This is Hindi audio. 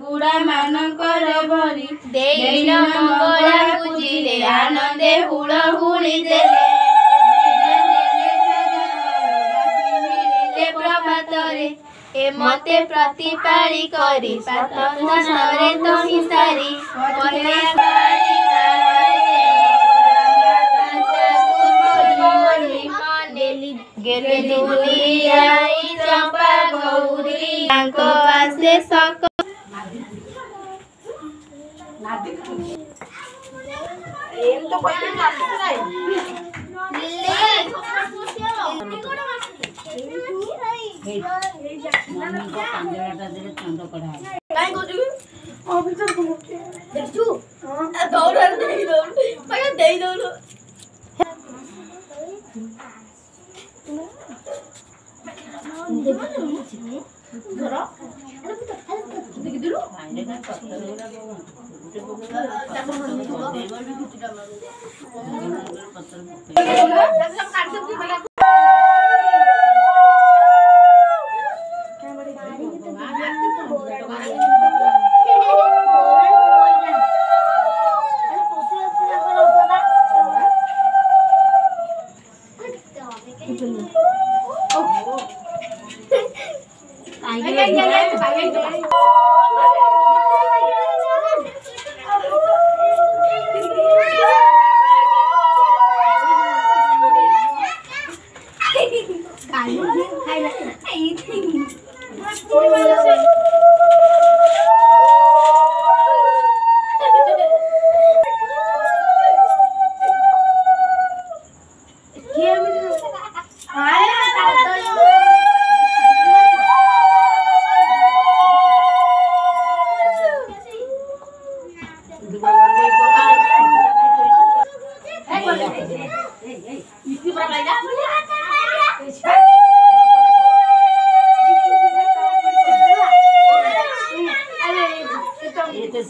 गुड़ा मानकर भरी देइन मंगला पूजिले आनंदे हुड़हुड़ी देले प्रभातरे ए मते प्रतिपाली करी पातंदरे तहि सारी गेले दुलियाई चंपा गौरी तांको आसे सक एम तो कोई नाचते नाही मम्मी को कांदेटा दे चंद कढा काय कोजू ऑफिसर को देखछु दौड़ दे दौड़ पया दे दौड़ घर देखि दिलु माइने का पत्थर होला ये तो